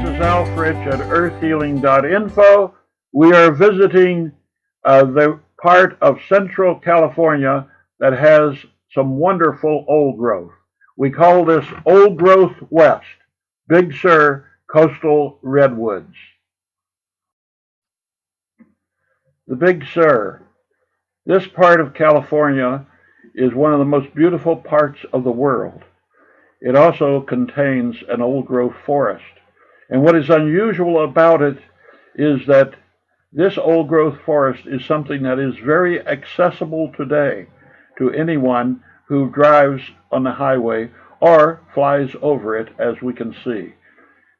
is Al Fritsch at earthhealing.info. We are visiting the part of Central California that has some wonderful old growth. We call this Old Growth West, Big Sur Coastal Redwoods. The Big Sur. This part of California is one of the most beautiful parts of the world. It also contains an old growth forest. And what is unusual about it is that this old growth forest is something that is very accessible today to anyone who drives on the highway or flies over it, as we can see.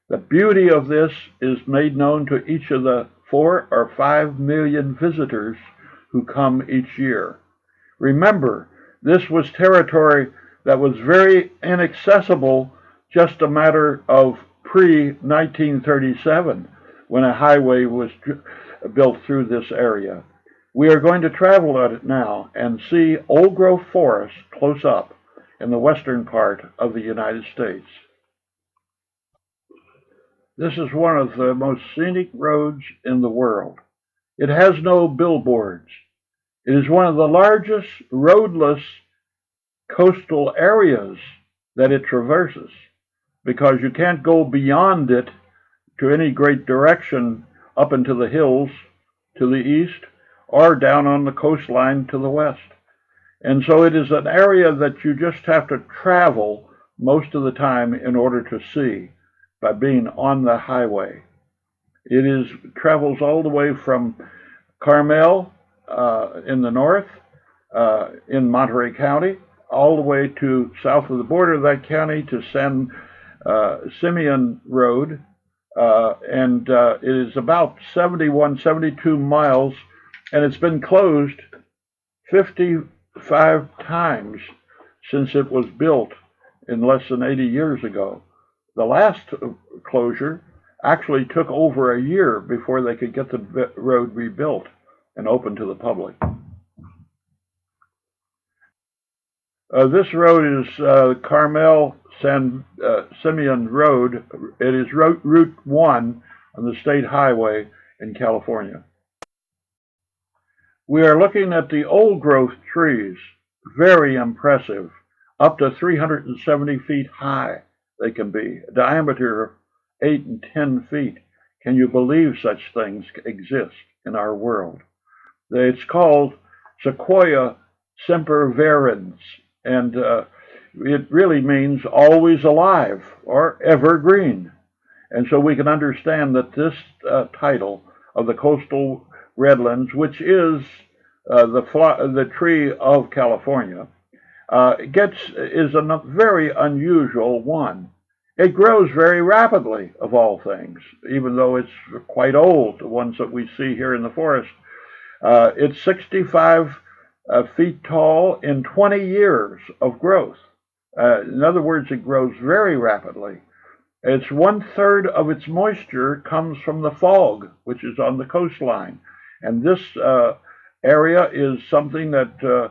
The beauty of this is made known to each of the 4 or 5 million visitors who come each year. Remember, this was territory that was very inaccessible just a matter of pre-1937, when a highway was built through this area. We are going to travel on it now and see old growth forest close up in the western part of the United States. This is one of the most scenic roads in the world. It has no billboards. It is one of the largest roadless coastal areas that it traverses, because you can't go beyond it to any great direction up into the hills to the east or down on the coastline to the west. And so it is an area that you just have to travel most of the time in order to see by being on the highway. It travels all the way from Carmel in the north, in Monterey County, all the way to south of the border of that county to San Simeon Road, and it is about 72 miles, and it's been closed 55 times since it was built in less than 80 years ago. The last closure actually took over a year before they could get the road rebuilt and open to the public. This road is Carmel San Simeon Road. It is Route 1 on the state highway in California. We are looking at the old growth trees, very impressive, up to 370 feet high they can be, a diameter of 8 and 10 feet. Can you believe such things exist in our world? It's called Sequoia sempervirens, and it really means always alive or evergreen. And so we can understand that this title of the coastal redlands, which is the tree of California, is a very unusual one. It grows very rapidly, of all things, even though it's quite old, the ones that we see here in the forest. It's 65 feet tall in 20 years of growth. In other words, it grows very rapidly. It's 1/3 of its moisture comes from the fog, which is on the coastline. And this area is something that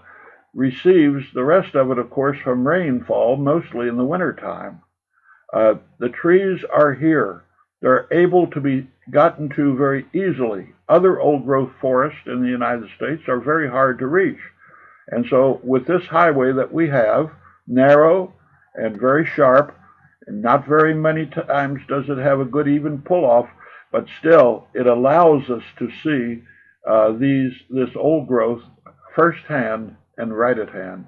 receives the rest of it, of course, from rainfall, mostly in the wintertime. The trees are here. They're able to be gotten to very easily. Other old growth forests in the United States are very hard to reach. And so with this highway that we have, narrow and very sharp, and not very many times does it have a good even pull-off, but still it allows us to see this old growth firsthand and right at hand.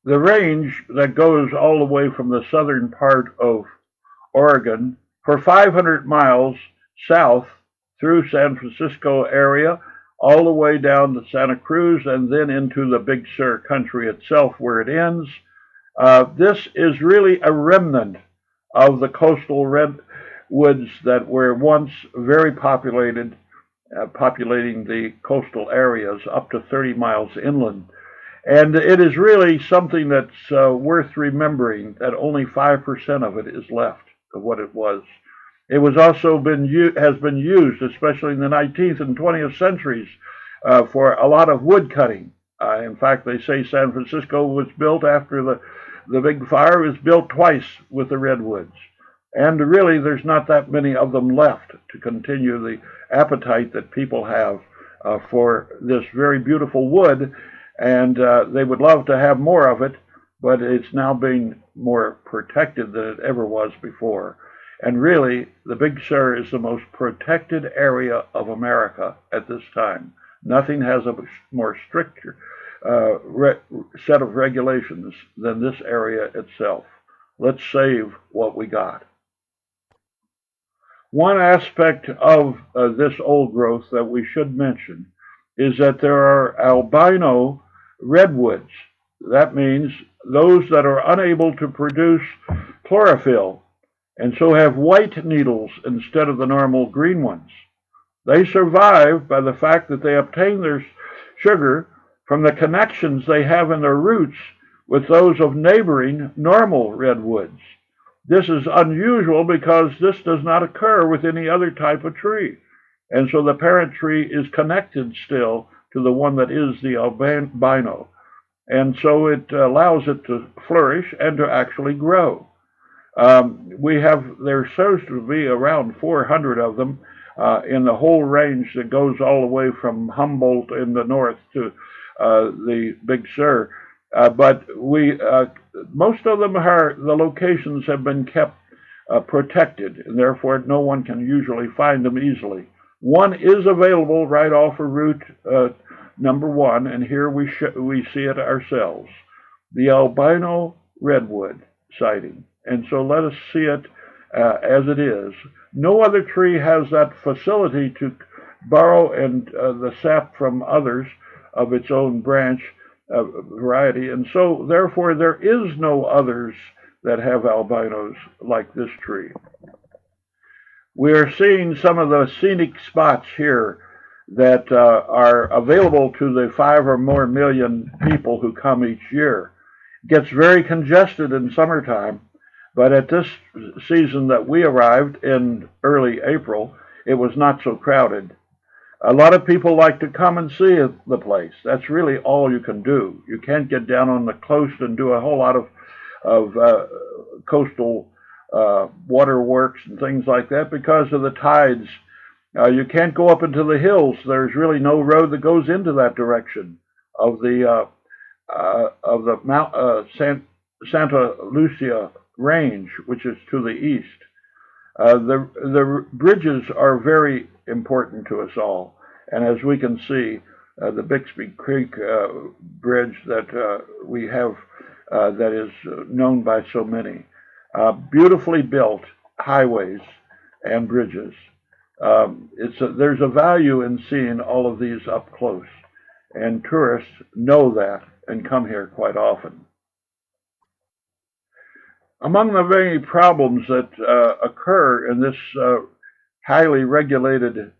The range that goes all the way from the southern part of Oregon for 500 miles south through San Francisco area, all the way down to Santa Cruz, and then into the Big Sur country itself where it ends. This is really a remnant of the coastal redwoods that were once very populated, populating the coastal areas up to 30 miles inland. And it is really something that's worth remembering, that only 5% of it is left of what it was. It was also has been used, especially in the 19th and 20th centuries, for a lot of wood cutting. In fact, they say San Francisco was built after the big fire, was built twice with the redwoods. And really, there's not that many of them left to continue the appetite that people have for this very beautiful wood. And they would love to have more of it, but it's now being more protected than it ever was before. And really, the Big Sur is the most protected area of America at this time. Nothing has a more strict set of regulations than this area itself. Let's save what we got. One aspect of this old growth that we should mention is that there are albino redwoods. That means those that are unable to produce chlorophyll and so have white needles instead of the normal green ones. They survive by the fact that they obtain their sugar from the connections they have in their roots with those of neighboring normal redwoods. This is unusual because this does not occur with any other type of tree. And so the parent tree is connected still to the one that is the albino. And so it allows it to flourish and to actually grow. There's supposed to be around 400 of them in the whole range that goes all the way from Humboldt in the north to the Big Sur. But most of them the locations have been kept protected, and therefore no one can usually find them easily. One is available right off of Route number 1, and here we see it ourselves, the Albino Redwood sighting. And so let us see it as it is. No other tree has that facility to borrow the sap from others of its own branch variety, and so therefore there is no others that have albinos like this tree. We are seeing some of the scenic spots here that are available to the 5 or more million people who come each year. It gets very congested in summertime, but at this season that we arrived in early April, it was not so crowded. A lot of people like to come and see the place. That's really all you can do. You can't get down on the coast and do a whole lot of coastal waterworks and things like that because of the tides. You can't go up into the hills. There's really no road that goes into that direction of the Santa Lucia Range, which is to the east. The bridges are very important to us all, and as we can see, the Bixby Creek bridge that we have that is known by so many. Beautifully built highways and bridges. There's a value in seeing all of these up close, and tourists know that and come here quite often. Among the many problems that occur in this highly regulated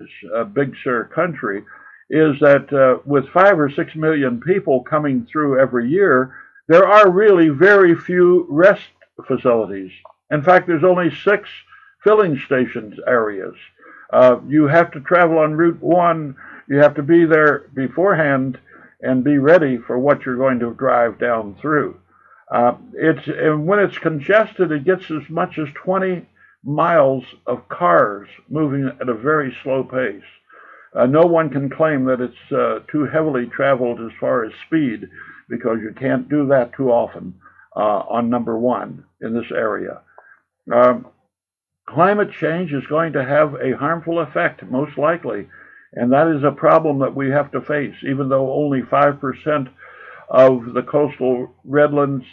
Big Sur country is that with 5 or 6 million people coming through every year, there are really very few rest facilities. In fact, there's only 6 filling stations areas. You have to travel on Route 1. You have to be there beforehand and be ready for what you're going to drive down through. And when it's congested, it gets as much as 20 miles of cars moving at a very slow pace. No one can claim that it's too heavily traveled as far as speed, because you can't do that too often on number 1 in this area. Climate change is going to have a harmful effect, most likely, and that is a problem that we have to face, even though only 5% of the coastal redwoods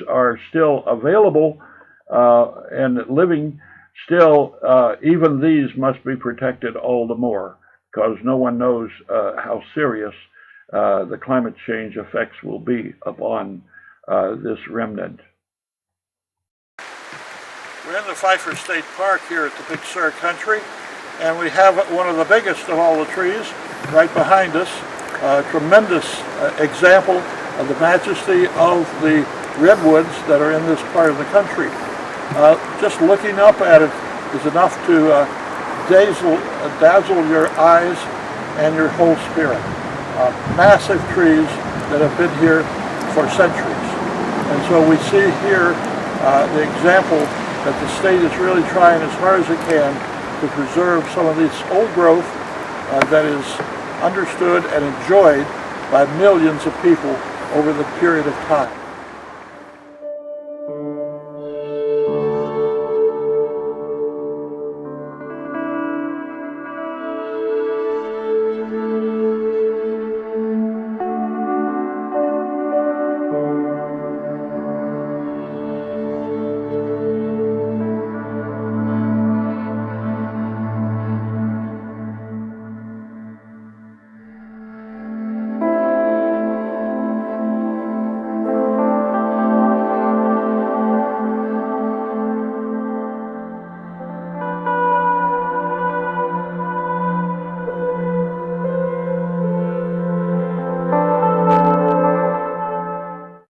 are still available and living. Still, even these must be protected all the more, because no one knows how serious the climate change effects will be upon this remnant. We're in the Pfeiffer State Park here at the Big Sur country, and we have one of the biggest of all the trees right behind us. A tremendous example of the majesty of the redwoods that are in this part of the country. Just looking up at it is enough to dazzle your eyes and your whole spirit. Massive trees that have been here for centuries. And so we see here the example that the state is really trying as hard as it can to preserve some of this old growth that is understood and enjoyed by millions of people over the period of time.